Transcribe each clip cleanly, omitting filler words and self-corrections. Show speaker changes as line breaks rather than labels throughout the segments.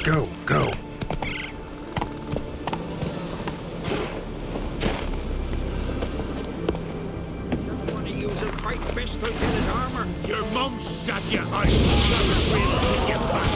Go, go.
Want to use a fight pistol to get his armor?
Your mum shot you, I never will take you back.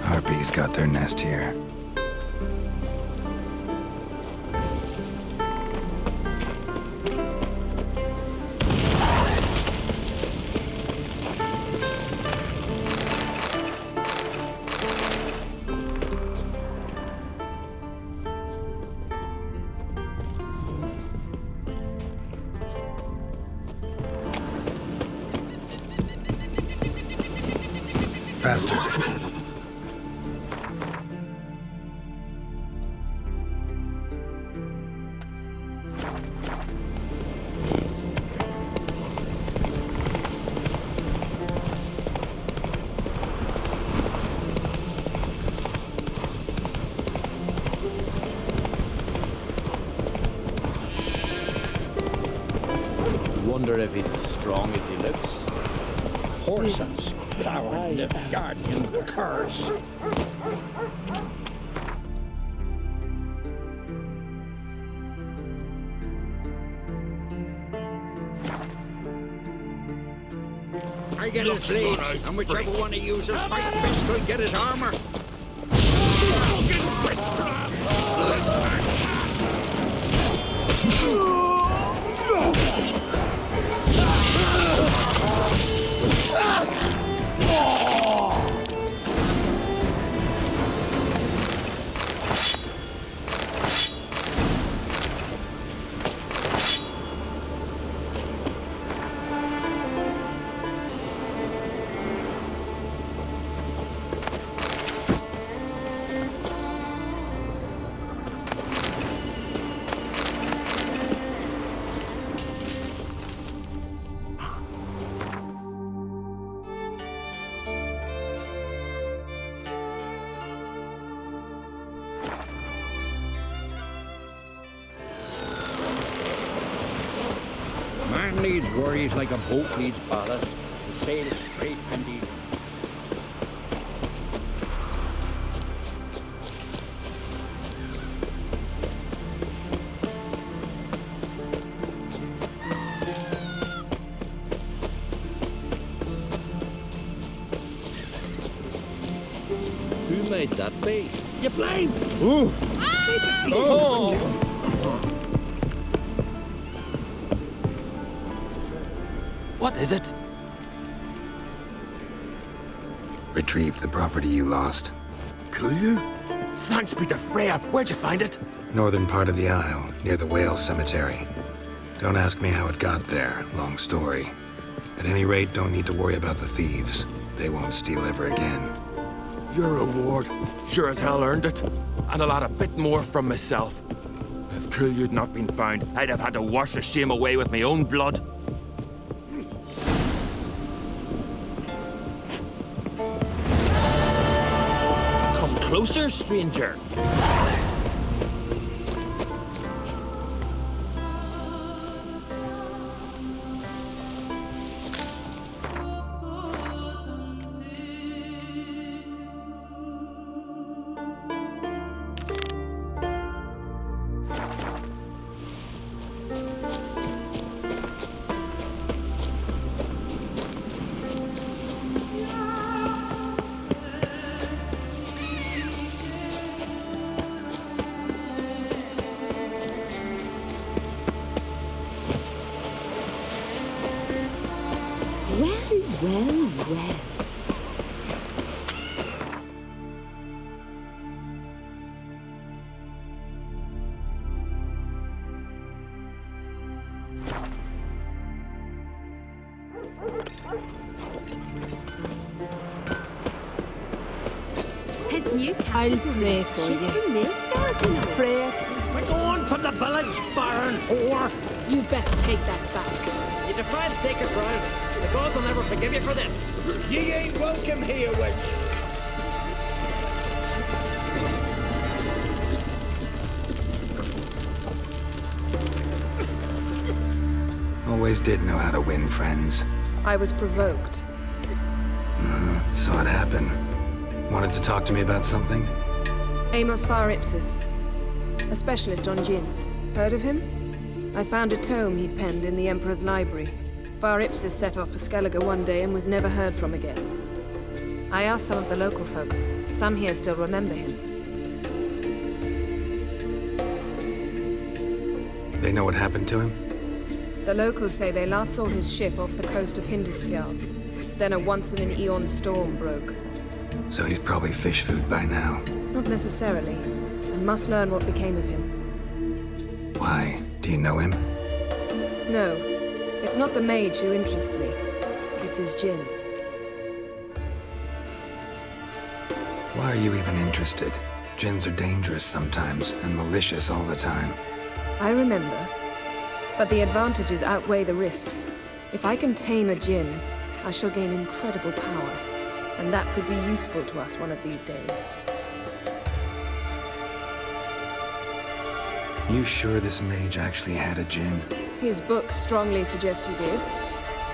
Harpies got their nest here. Faster.
Wonder if he's as strong as he looks.
Horses. Thou and the guardian curse. I get his blades, and whichever one he uses fight pistol get his armor. Man needs worries like a boat needs ballast. The sail straight and deep.
Who made that bait?
You blind!
Ooh!
Oh!
What is it?
Retrieved the property you lost.
Cool you? Thanks be to Freya. Where'd you find it?
Northern part of the Isle, near the whale cemetery. Don't ask me how it got there, long story. At any rate, don't need to worry about the thieves. They won't steal ever again.
Your reward. Sure as hell earned it. And I'll add a bit more from myself. If Cool'd not been found, I'd have had to wash the shame away with my own blood.
Come closer, stranger.
his new
I'll
captive.
pray for
She's
you.
from Mayfair, you know.
Pray.
We're going from the village, Baron, whore.
You best take that back.
You defiled sacred ground. The gods will never forgive you for this.
Ye ain't welcome here, witch.
Always did know how to win friends.
I was provoked.
Saw it happen. Wanted to talk to me about something?
Amos var Ipsis, a specialist on djinns. Heard of him? I found a tome he'd penned in the Emperor's library. Var Ipsis set off for Skellige one day and was never heard from again. I asked some of the local folk. Some here still remember him.
They know what happened to him?
The locals say they last saw his ship off the coast of Hindisfjall. Then a once-in-an-eon storm broke.
So he's probably fish food by now.
Not necessarily. I must learn what became of him.
Why? Do you know him?
No, it's not the mage who interests me. It's his djinn.
Why are you even interested? Djinns are dangerous sometimes, and malicious all the time.
I remember. But the advantages outweigh the risks. If I can tame a djinn, I shall gain incredible power. And that could be useful to us one of these days.
You sure this mage actually had a djinn?
His books strongly suggest he did.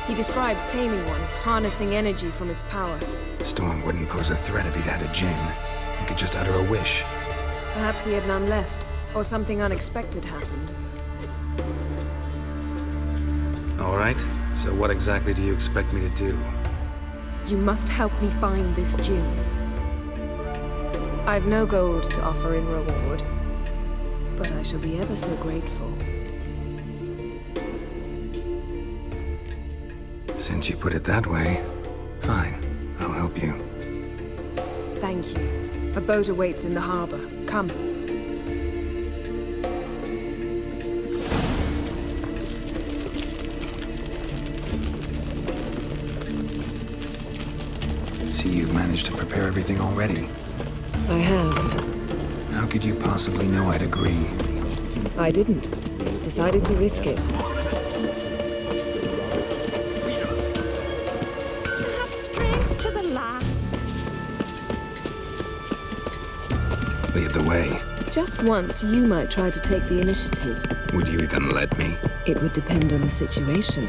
He describes taming one, harnessing energy from its power.
Storm wouldn't pose a threat if he'd had a djinn. He could just utter a wish.
Perhaps he had none left, or something unexpected happened.
All right, so what exactly do you expect me to do?
You must help me find this djinn. I've no gold to offer in reward, but I shall be ever so grateful.
Since you put it that way, fine, I'll help you.
Thank you. A boat awaits in the harbor. Come.
See, you've managed to prepare everything already.
I have.
How could you possibly know I'd agree?
I didn't. Decided to risk it.
Have strength to the last.
Lead the way.
Just once, you might try to take the initiative.
Would you even let me?
It would depend on the situation.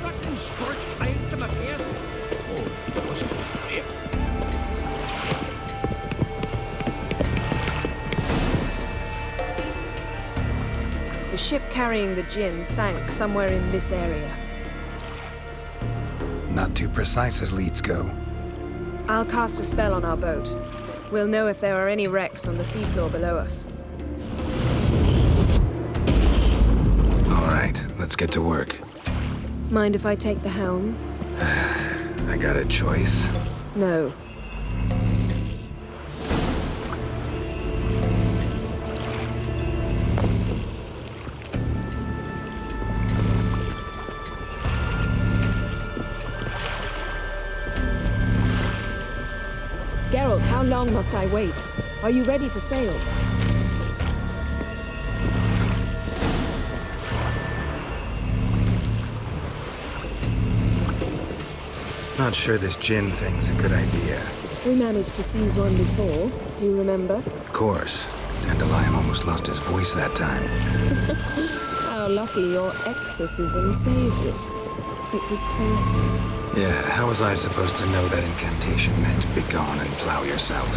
Fucking squirt right to my face. Oh, that wasn't fair.
The ship carrying the djinn sank somewhere in this area.
Not too precise as leads go.
I'll cast a spell on our boat. We'll know if there are any wrecks on the seafloor below us.
All right, let's get to work.
Mind if I take the helm?
I got a choice.
No. Geralt, how long must I wait? Are you ready to sail?
Not sure this djinn thing's a good idea.
We managed to seize one before. Do you remember?
Of course. Dandelion almost lost his voice that time.
How lucky your exorcism saved it. It was poetic.
Yeah, how was I supposed to know that incantation meant begone and plow yourself?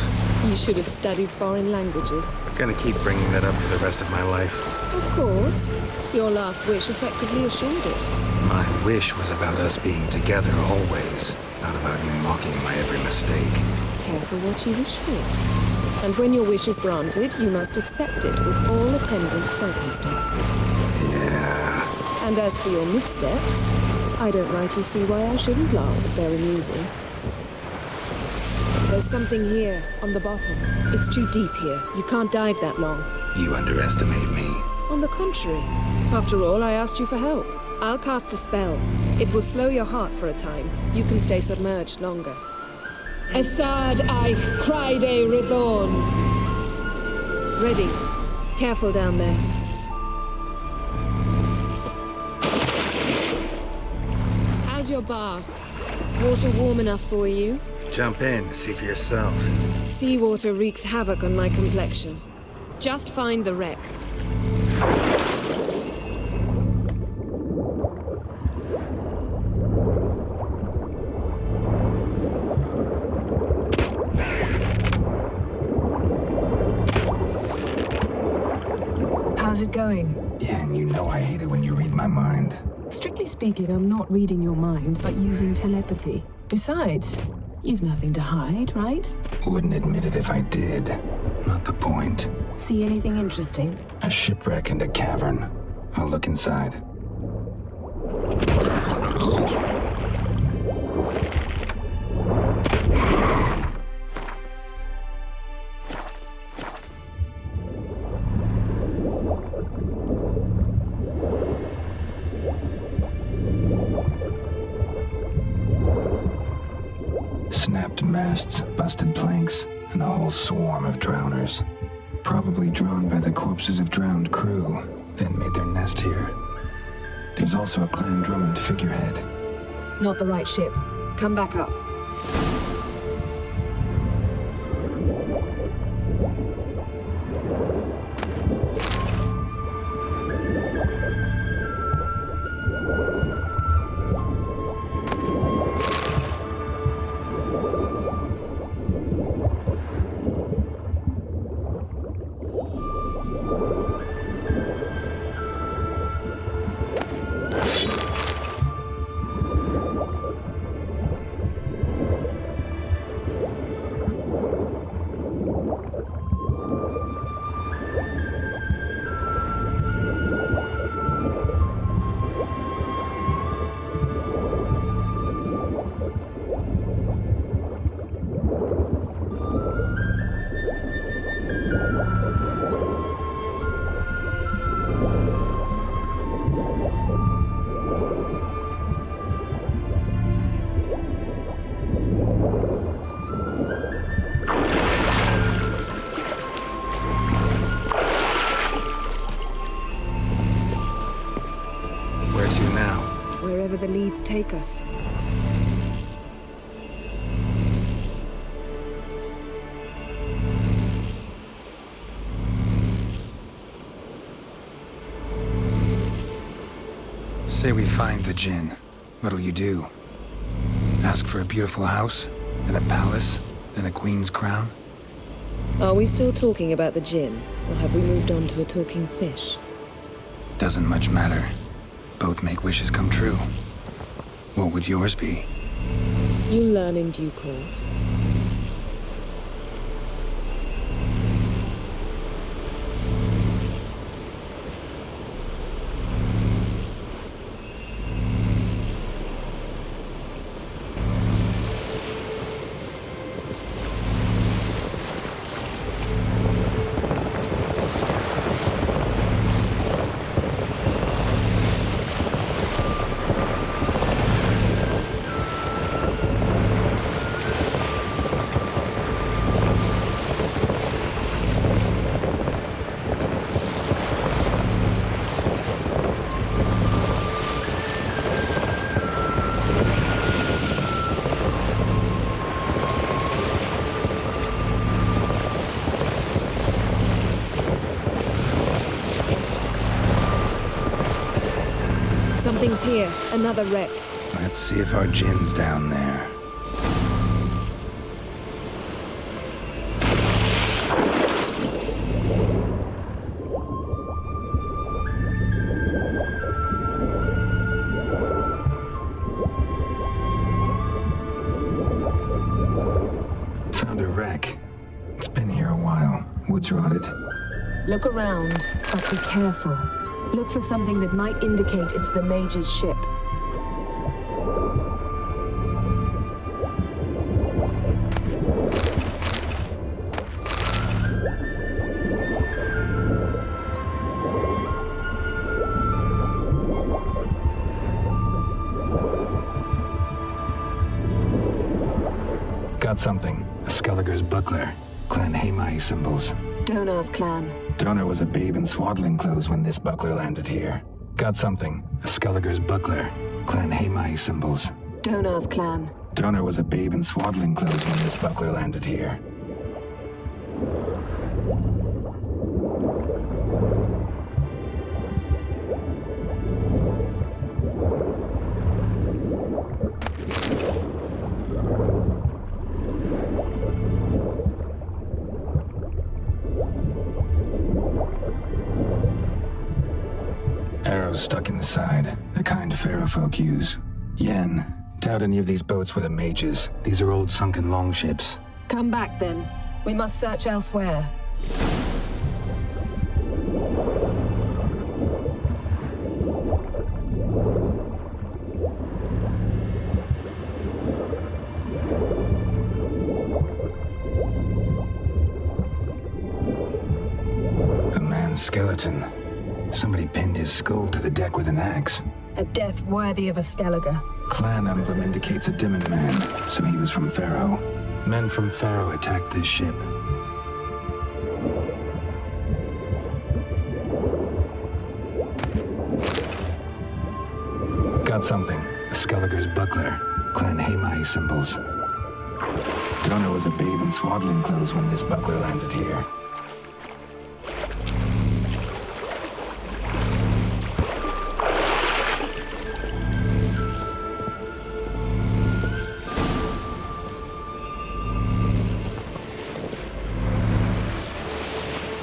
You should have studied foreign languages.
Gonna keep bringing that up for the rest of my life.
Of course. Your last wish effectively assured it.
My wish was about us being together always, not about you mocking my every mistake.
Careful what you wish for. And when your wish is granted, you must accept it with all attendant circumstances.
Yeah.
And as for your missteps, I don't rightly see why I shouldn't laugh if they're amusing. There's something here, on the bottom. It's too deep here. You can't dive that long.
You underestimate me.
On the contrary. After all, I asked you for help. I'll cast a spell. It will slow your heart for a time. You can stay submerged longer.
Assad I cried a Rithorn.
Ready. Careful down there. How's your bath? Water warm enough for you?
Jump in, see for yourself.
Seawater wreaks havoc on my complexion. Just find the wreck. How's it going?
Yeah, and you know I hate it when you read my mind.
Strictly speaking, I'm not reading your mind, but using telepathy. Besides, you've nothing to hide, right?
Wouldn't admit it if I did. Not the point.
See anything interesting?
A shipwreck and a cavern. I'll look inside. Snapped masts, busted planks, and a whole swarm of drowners. Probably drawn by the corpses of drowned crew, then made their nest here. There's also a Clan Drummond figurehead.
Not the right ship. Come back up.
Where to now?
Wherever the leads take us.
Say we find the Jinn. What'll you do? Ask for a beautiful house, and a palace, and a queen's crown?
Are we still talking about the Jinn, or have we moved on to a talking fish?
Doesn't much matter. Both make wishes come true. What would yours be?
You'll learn in due course. Something's here. Another wreck.
Let's see if our Jinn's down there. Found a wreck. It's been here a while. Wood's rotted.
Look around, but be careful. Look for something that might indicate it's the Mage's ship.
Got something. A Skelliger's buckler. Clan Hamai symbols.
Donar's clan.
Donar was a babe in swaddling clothes when this buckler landed here. Got something. A Skelliger's buckler. Clan Hamai symbols.
Donar's clan.
Donar was a babe in swaddling clothes when this buckler landed here. Arrows stuck in the side, the kind Pharaoh folk use. Yen, doubt any of these boats were the mages. These are old sunken longships.
Come back then. We must search elsewhere.
A man's skeleton. Somebody pinned his skull to the deck with an axe.
A death worthy of a Skelliger.
Clan emblem indicates a Dimon man, so he was from Pharaoh. Men from Pharaoh attacked this ship. Got something. A Skelliger's buckler. Clan Hamai symbols. Donar was a babe in swaddling clothes when this buckler landed here.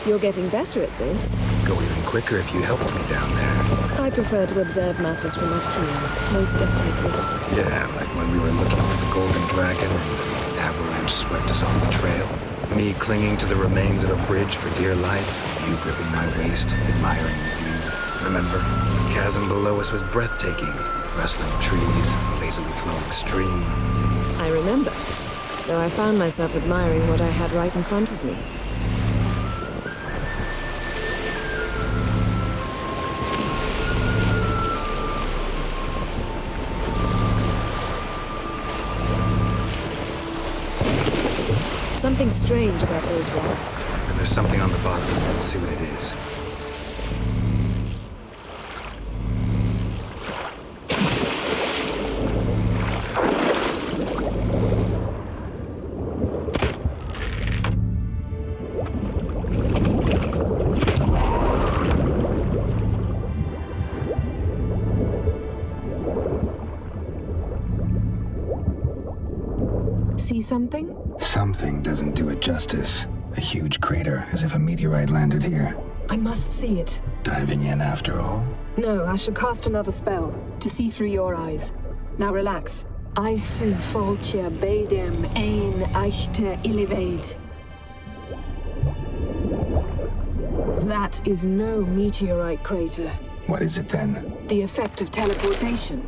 You're getting better at this.
Go even quicker if you helped me down there.
I prefer to observe matters from up here, most definitely.
Yeah, like when we were looking for the Golden Dragon and an avalanche swept us off the trail. Me clinging to the remains of a bridge for dear life, you gripping my waist, admiring the view. Remember, the chasm below us was breathtaking. Rustling trees, a lazily flowing stream.
I remember, though I found myself admiring what I had right in front of me. Something strange about those rocks.
And there's something on the bottom. We'll see what it is.
See something?
Something doesn't do it justice. A huge crater, as if a meteorite landed here.
I must see it.
Diving in after all?
No, I should cast another spell, to see through your eyes. Now relax. I su foltja beidem ein eichte iliveid. That is no meteorite crater.
What is it then?
The effect of teleportation.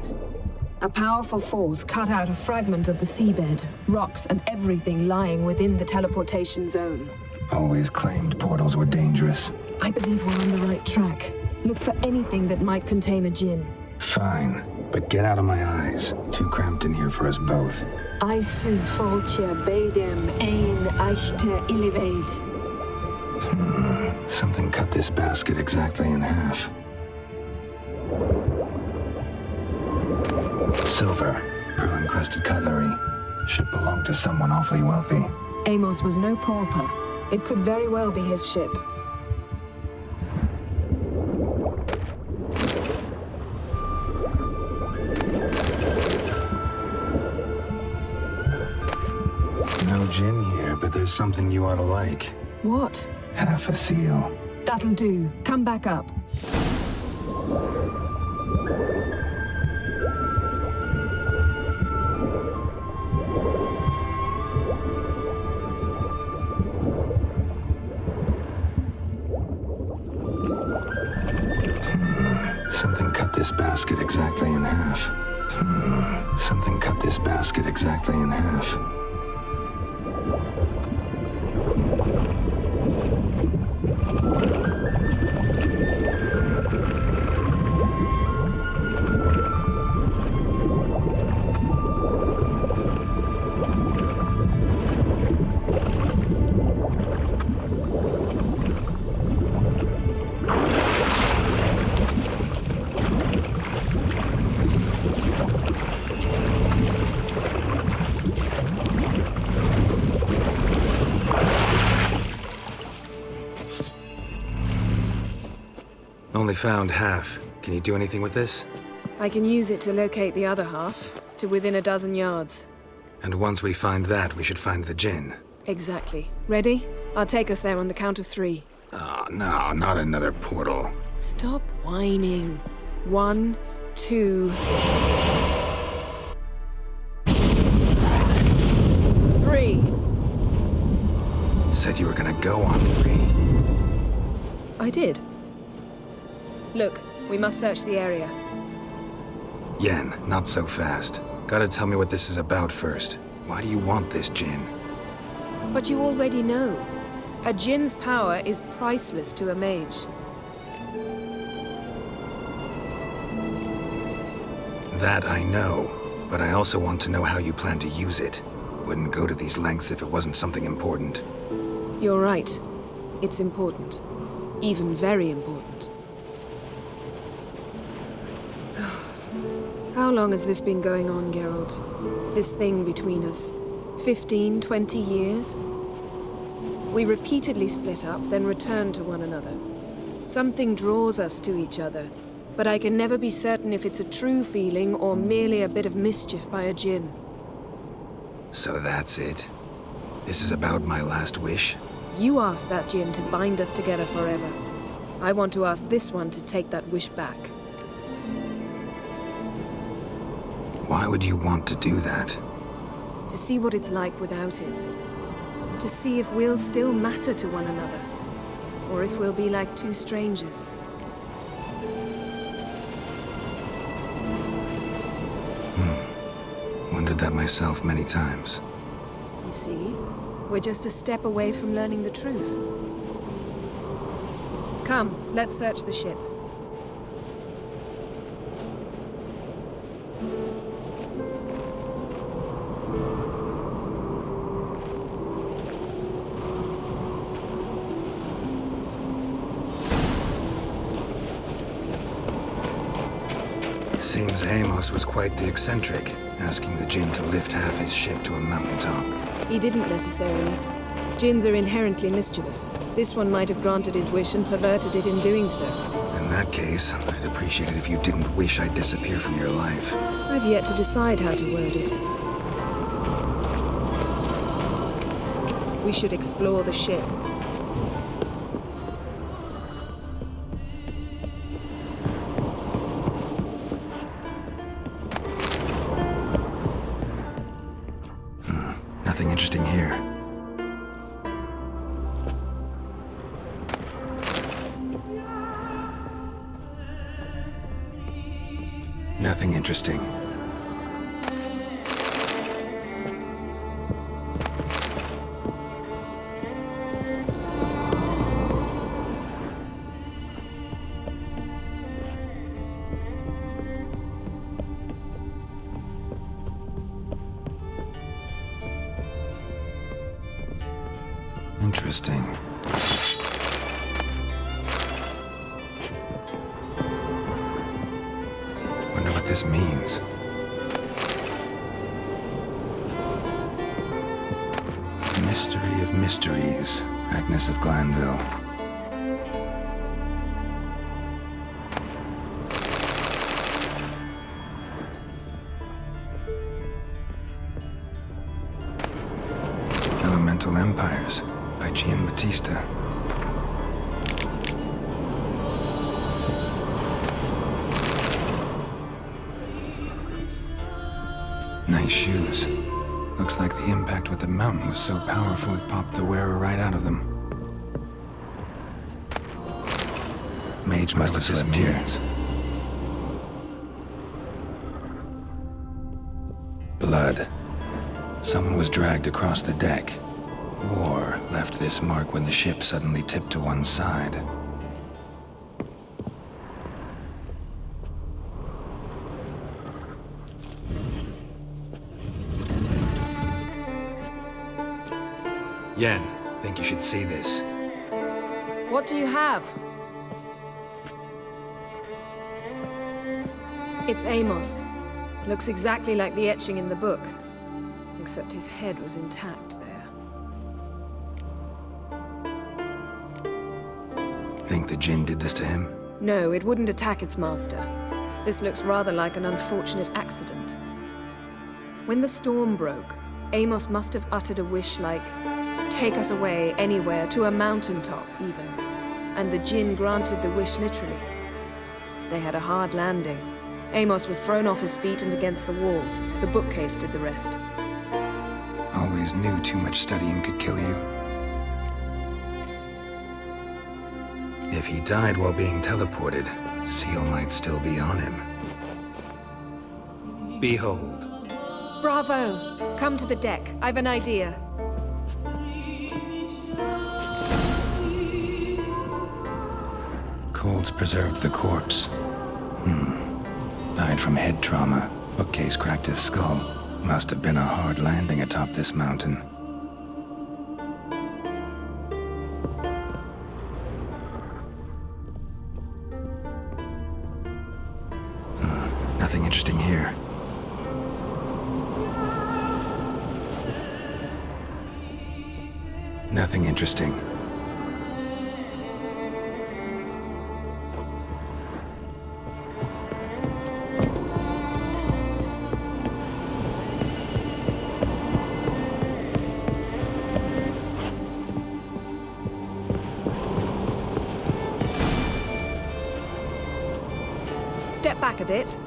A powerful force cut out a fragment of the seabed, rocks and everything lying within the teleportation zone.
Always claimed portals were dangerous.
I believe we're on the right track. Look for anything that might contain a djinn.
Fine, but get out of my eyes. Too cramped in here for us both.
I su foltja beidem ein eichte iliveid.
Something cut this basket exactly in half. Silver, pearl-encrusted cutlery. Ship belonged to someone awfully wealthy.
Amos was no pauper. It could very well be his ship.
No gin here, but there's something you ought to like.
What?
Half a seal.
That'll do. Come back up.
Something cut this basket exactly in half. Something cut this basket exactly in half. only found half. Can you do anything with this?
I can use it to locate the other half, to within a dozen yards.
And once we find that, we should find the djinn.
Exactly. Ready? I'll take us there on the count of 3.
Oh, no, not another portal.
Stop whining. 1, 2... 3.
Said you were gonna go on 3.
I did. Look, we must search the area.
Yen, not so fast. Gotta tell me what this is about first. Why do you want this djinn?
But you already know. A djinn's power is priceless to a mage.
That I know, but I also want to know how you plan to use it. Wouldn't go to these lengths if it wasn't something important.
You're right. It's important. Even very important. How long has this been going on, Geralt? This thing between us? 15, 20 years? We repeatedly split up, then returned to one another. Something draws us to each other, but I can never be certain if it's a true feeling or merely a bit of mischief by a djinn.
So that's it? This is about my last wish?
You asked that djinn to bind us together forever. I want to ask this one to take that wish back.
Why would you want to do that?
To see what it's like without it. To see if we'll still matter to one another. Or if we'll be like two strangers.
Wondered that myself many times.
You see, we're just a step away from learning the truth. Come, let's search the ship.
Seems Amos was quite the eccentric, asking the djinn to lift half his ship to a mountaintop.
He didn't necessarily. Djinns are inherently mischievous. This one might have granted his wish and perverted it in doing so.
In that case, I'd appreciate it if you didn't wish I'd disappear from your life.
I've yet to decide how to word it. We should explore the ship.
Nothing interesting here. Nothing interesting. Interesting. Wonder what this means. Mystery of mysteries, Agnes of Glanville. Elemental Empires by Giambattista. Nice shoes. Looks like the impact with the mountain was so powerful it popped the wearer right out of them. Mage must have disappeared. Blood. Someone was dragged across the deck. Or left this mark when the ship suddenly tipped to one side. Yen, think you should see this.
What do you have? It's Amos. Looks exactly like the etching in the book. Except his head was intact there.
Think the djinn did this to him?
No, it wouldn't attack its master. This looks rather like an unfortunate accident. When the storm broke, Amos must have uttered a wish like, "Take us away anywhere, to a mountaintop, even." And the djinn granted the wish literally. They had a hard landing. Amos was thrown off his feet and against the wall. The bookcase did the rest.
Always knew too much studying could kill you. If he died while being teleported, Seal might still be on him. Behold.
Bravo! Come to the deck. I've an idea.
Colds preserved the corpse. Died from head trauma. Bookcase cracked his skull. Must have been a hard landing atop this mountain. Nothing interesting here. Nothing interesting.
Step back a bit.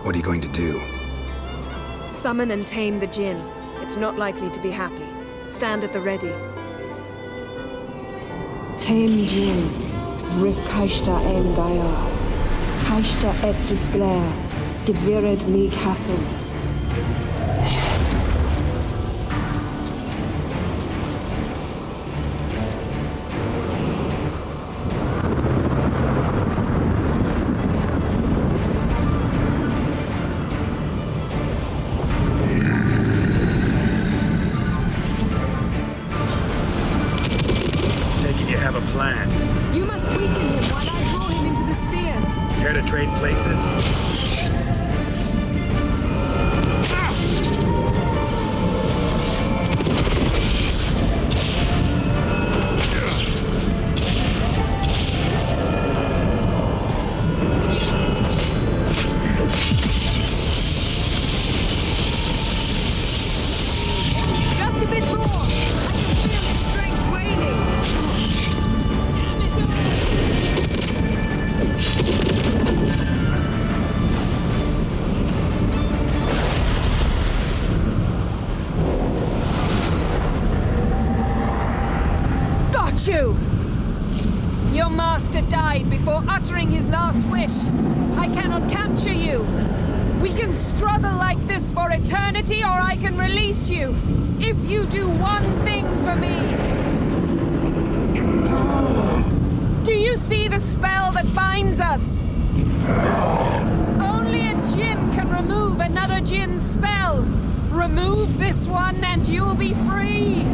What are you going to do?
Summon and tame the djinn. It's not likely to be happy. Stand at the ready.
Tame Jin, Rif Kaishta en Gaia, Kaishta et Disglair, Devirid me Castle.
You must weaken him while I draw him into the sphere.
Care to trade places?
Just a bit more. I can feel his strength waning. Damn it! Got you! Your master died before uttering his last wish. I cannot capture you. We can struggle like this for eternity, or I can release you. If you do one thing for me. Do you see the spell that binds us? Only a djinn can remove another djinn's spell. Remove this one and you'll be free.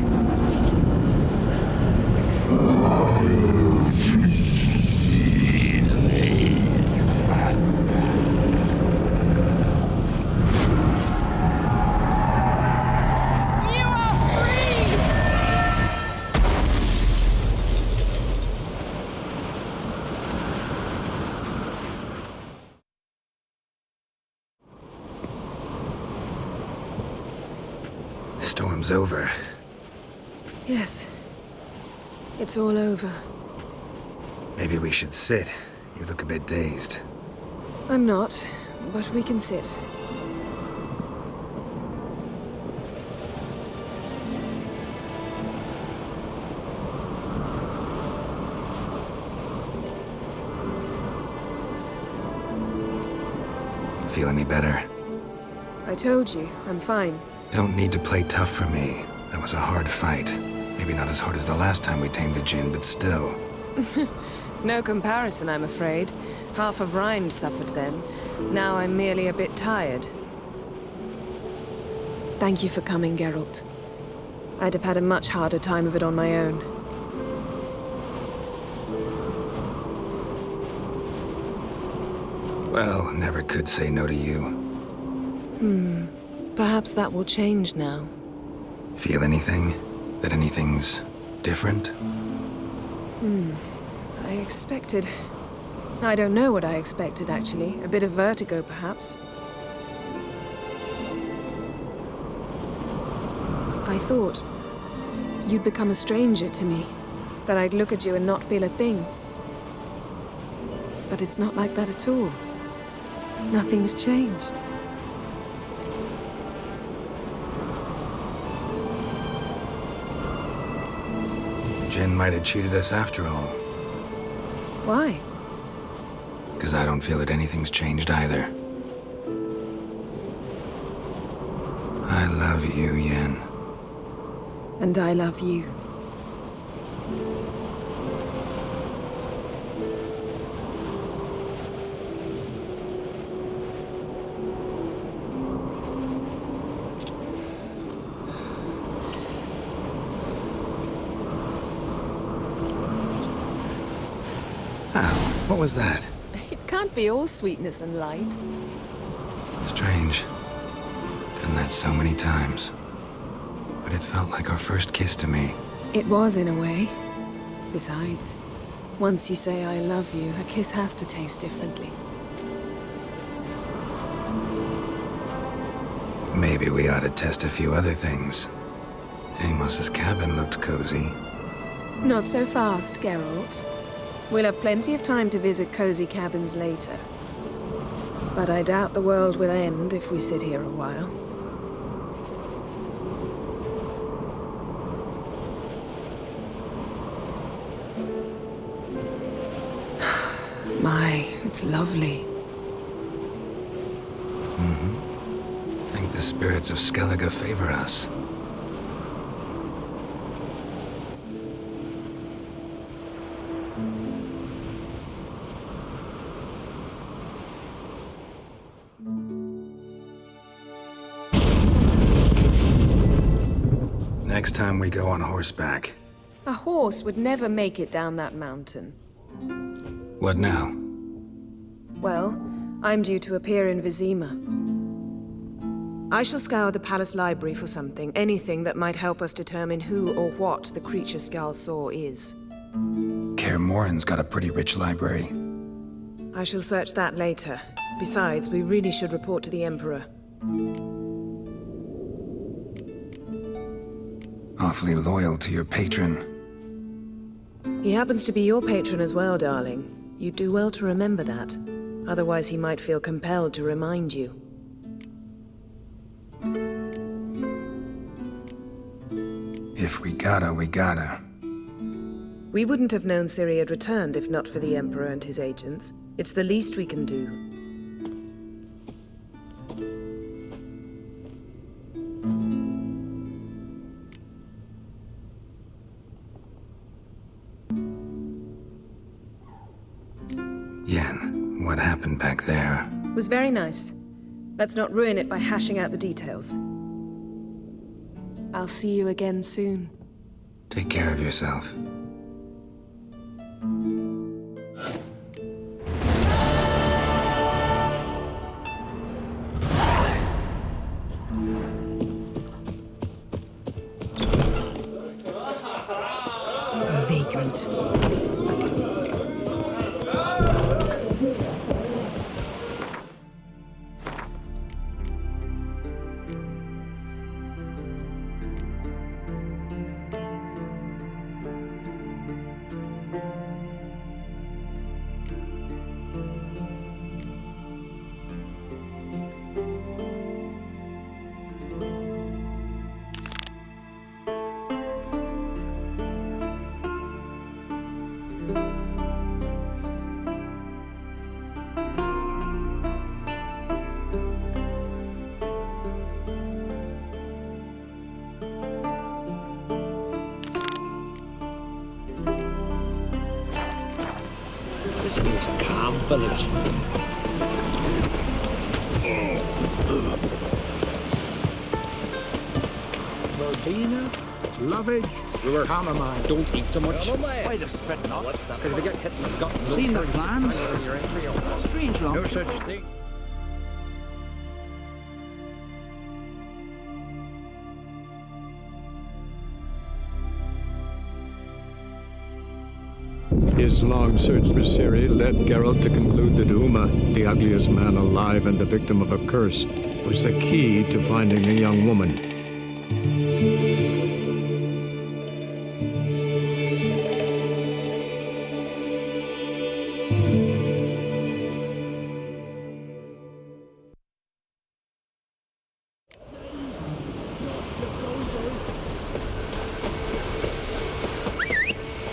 Storm's over.
Yes. It's all over.
Maybe we should sit. You look a bit dazed.
I'm not, but we can sit.
Feel any better?
I told you, I'm fine.
Don't need to play tough for me. That was a hard fight. Maybe not as hard as the last time we tamed a djinn, but still.
No comparison, I'm afraid. Half of Rind suffered then. Now I'm merely a bit tired. Thank you for coming, Geralt. I'd have had a much harder time of it on my own.
Well, never could say no to you.
Perhaps that will change now.
Feel anything? That anything's different?
I expected I don't know what I expected, actually. A bit of vertigo, perhaps. I thought you'd become a stranger to me, that I'd look at you and not feel a thing. But it's not like that at all. Nothing's changed.
Jin might have cheated us after all.
Why?
Because I don't feel that anything's changed either. I love you, Yen.
And I love you.
Oh, what was that?
It can't be all sweetness and light.
Strange. Done that so many times. But it felt like our first kiss to me.
It was, in a way. Besides, once you say I love you, a kiss has to taste differently.
Maybe we ought to test a few other things. Amos's cabin looked cozy.
Not so fast, Geralt. We'll have plenty of time to visit cozy cabins later. But I doubt the world will end if we sit here a while. My, it's lovely.
Think the spirits of Skellige favor us. Next time we go on horseback.
A horse would never make it down that mountain.
What now?
Well, I'm due to appear in Vizima. I shall scour the palace library for something, anything that might help us determine who or what the creature Skjal saw is.
Kaer Morhen's got a pretty rich library.
I shall search that later. Besides, we really should report to the Emperor.
Awfully loyal to your patron.
He happens to be your patron as well, darling. You'd do well to remember that. Otherwise, he might feel compelled to remind you.
If we gotta, we gotta.
We wouldn't have known Ciri had returned if not for the Emperor and his agents. It's the least we can do.
Yen, what happened back there?
Was very nice. Let's not ruin it by hashing out the details. I'll see you again soon.
Take care of yourself.
Vagrant.
This is Calm Village.
Verbena, lovage, chamomile.
Don't eat so much.
Why the spit not?
Because if you get hit in the gut,
Seen the plans? Strange long.
no such thing.
His long search for Ciri led Geralt to conclude that Uma, the ugliest man alive and the victim of a curse, was the key to finding the young woman.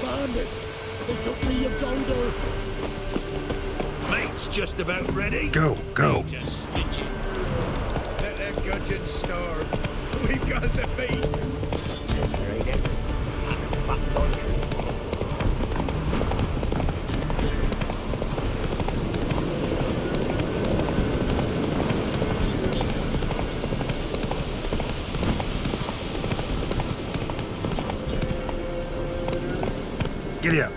Bandits! They took me a Gondor!
Mate's just about ready.
Go, go.
Just snitching. Let them gudgeons starve. We've got us a feast.
Eviscerated. And fat onions.
Giddy up.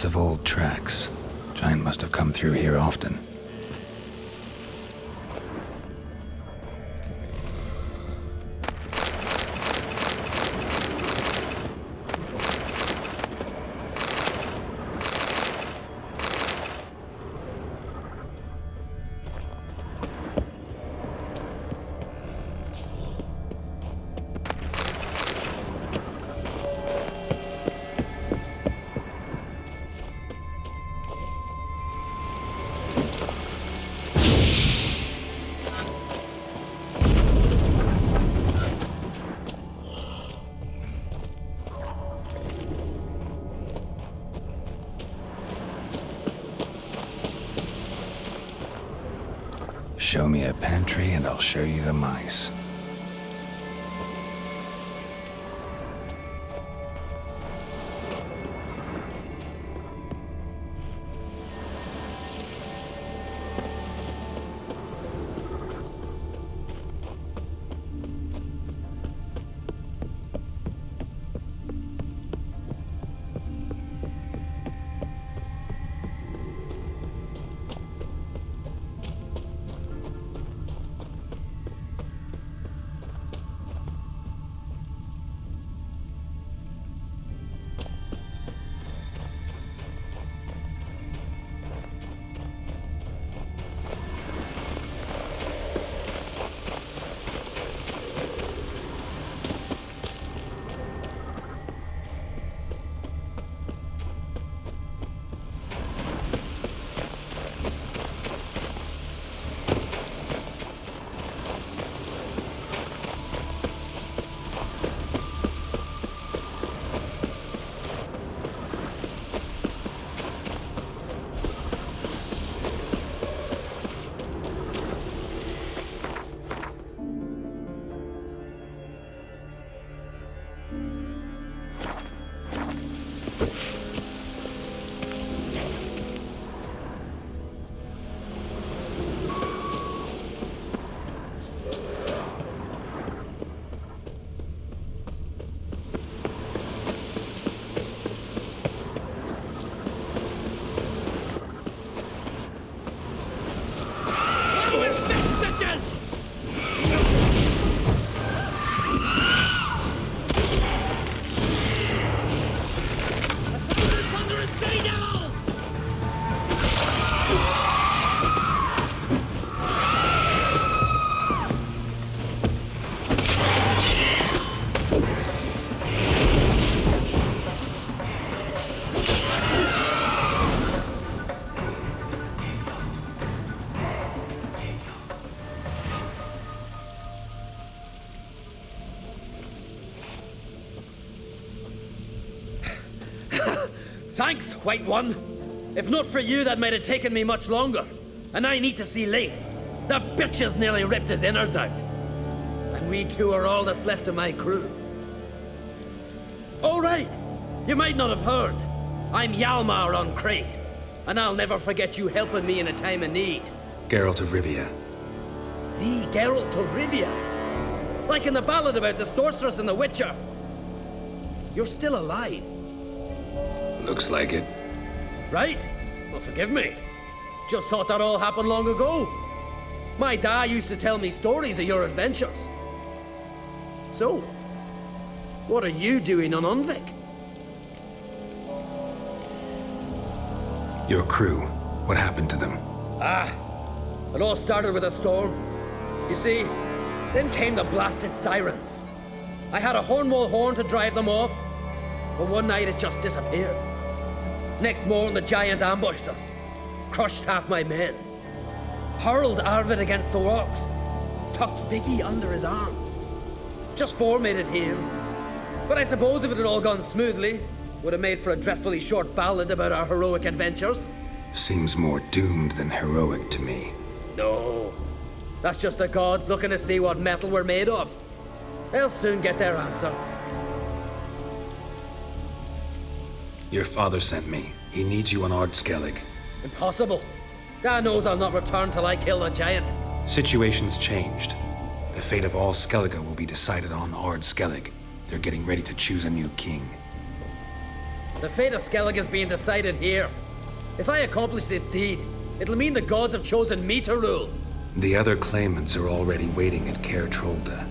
Lots of old tracks. Giant must have come through here often. Show me a pantry and I'll show you the mice.
Thanks, White One. If not for you, that might have taken me much longer. And I need to see Leif. The bitch has nearly ripped his innards out. And we two are all that's left of my crew. All right. You might not have heard. I'm Hjalmar on Crete. And I'll never forget you helping me in a time of need.
Geralt of Rivia.
The Geralt of Rivia? Like in the ballad about the sorceress and the witcher. You're still alive.
Looks like it.
Right? Well, forgive me. Just thought that all happened long ago. My dad used to tell me stories of your adventures. So, what are you doing on Unvik?
Your crew, what happened to them?
It all started with a storm. You see, then came the blasted sirens. I had a Hornwall horn to drive them off, but one night it just disappeared. Next morning, the giant ambushed us, crushed half my men, hurled Arvid against the rocks, tucked Vicky under his arm. Just 4 made it here. But I suppose if it had all gone smoothly, would have made for a dreadfully short ballad about our heroic adventures.
Seems more doomed than heroic to me.
No, that's just the gods looking to see what metal we're made of. They'll soon get their answer.
Your father sent me. He needs you on Ard Skellig.
Impossible. Dad knows I'll not return till I kill the giant.
Situation's changed. The fate of all Skellige will be decided on Ard Skellig. They're getting ready to choose a new king.
The fate of Skellig is being decided here. If I accomplish this deed, it'll mean the gods have chosen me to rule.
The other claimants are already waiting at Caer Trolda.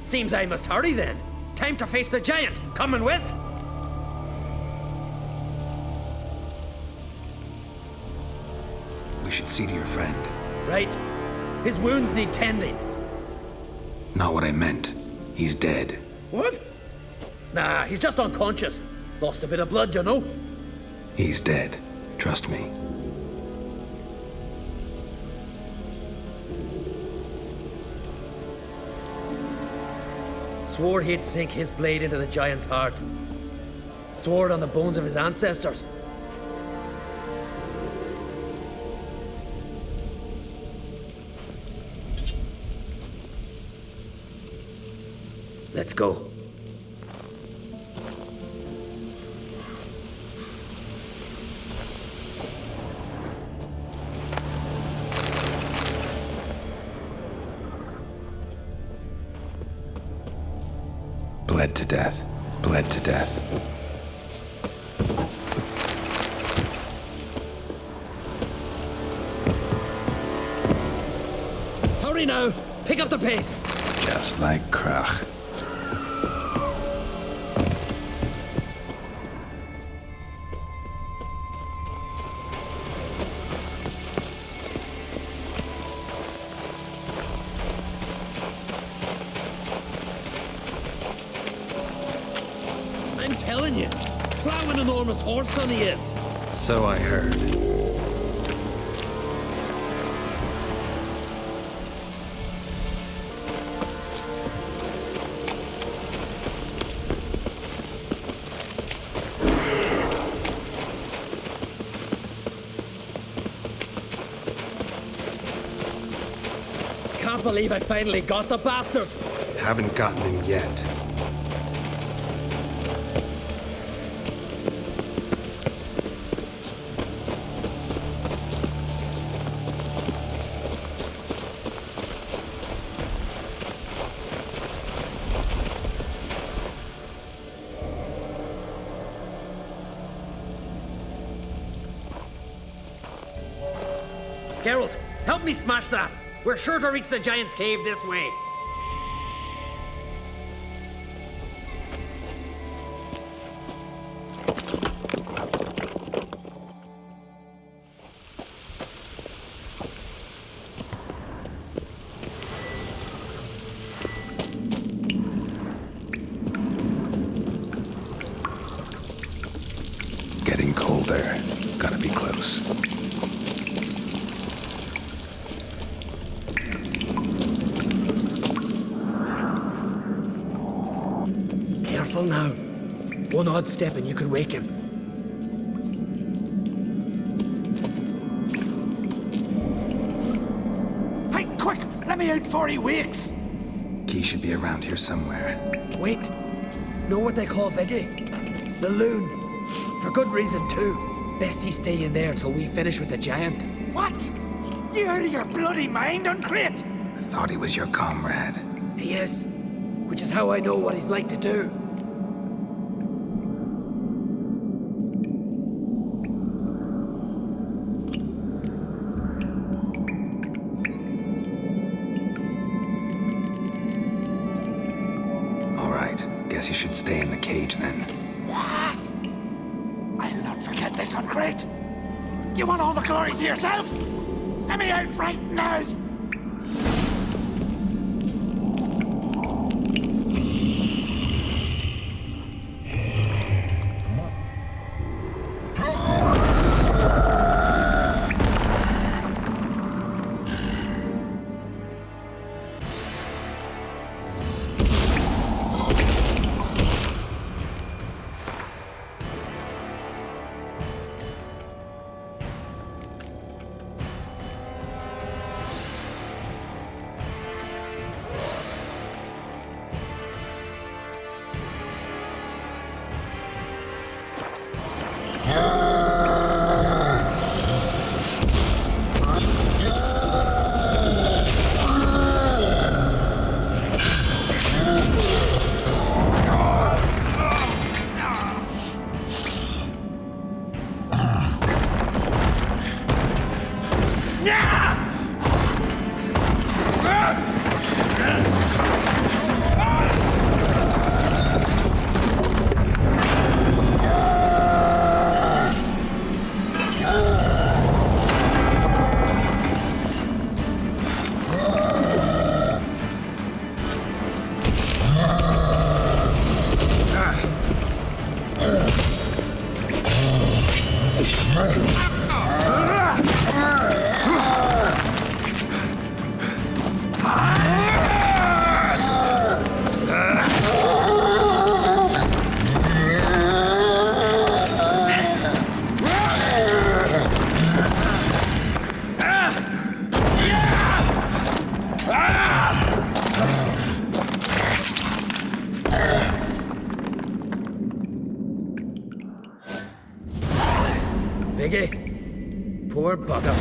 Seems I must hurry then. Time to face the giant. Coming with?
We should see to your friend.
Right. His wounds need tending.
Not what I meant. He's dead.
What? Nah, he's just unconscious. Lost a bit of blood, you know.
He's dead. Trust me.
Swore he'd sink his blade into the giant's heart. Swore it on the bones of his ancestors. Let's go.
Bled to death. Bled to death.
Hurry now! Pick up the pace!
Just like Krach.
I'm telling you, plow an enormous horse son he is.
So I heard.
Can't believe I finally got the bastard.
Haven't gotten him yet.
Geralt, help me smash that. We're sure to reach the giant's cave this way.
Getting colder. Gotta be close.
Careful now. One odd step and you could wake him.
Hey, quick! Let me out before he wakes!
Key should be around here somewhere.
Wait. Know what they call Viggy? The loon. For good reason, too. Best he stay in there till we finish with the giant.
What? You out of your bloody mind, Uncrate?
I thought he was your comrade.
He is. Which is how I know what he's like to do.
All right. Guess you should stay in the cage then.
What? I'll not forget this, Uncrate. You want all the glory to yourself? Let me out right now!
Viggy, poor bugger.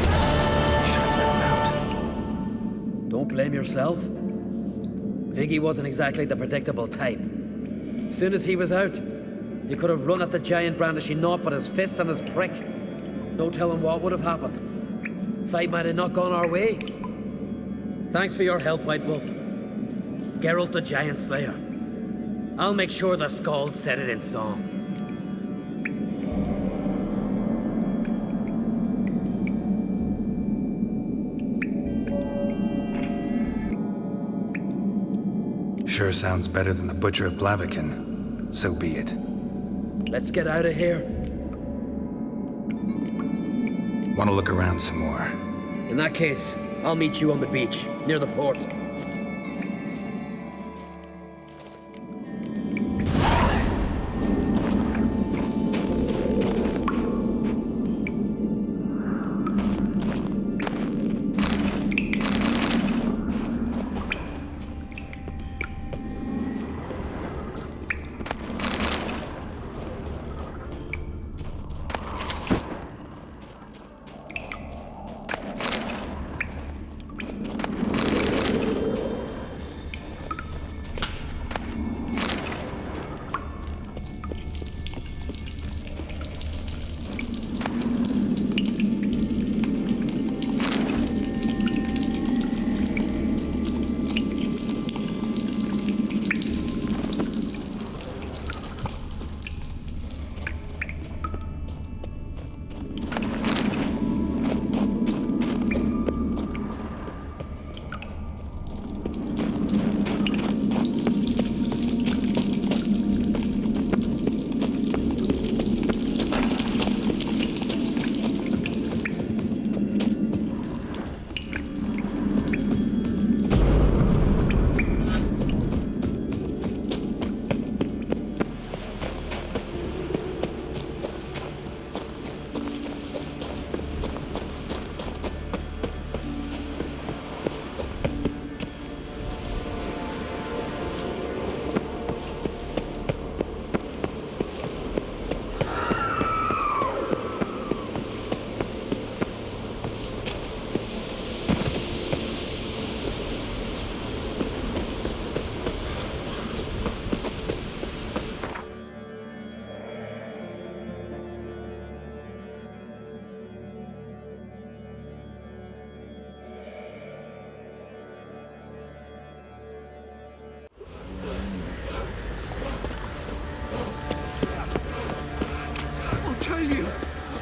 Should have let him out.
Don't blame yourself. Viggy wasn't exactly the predictable type. Soon as he was out, he could have run at the giant brandishing naught but his fists and his prick. No telling what would have happened. Fight might have not gone our way. Thanks for your help, White Wolf. Geralt the Giant Slayer. I'll make sure the Skald said it in song.
Sure sounds better than the Butcher of Blaviken. So be it.
Let's get out of here.
Want to look around some more?
In that case, I'll meet you on the beach, near the port.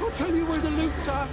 I'll tell you where the loot's at.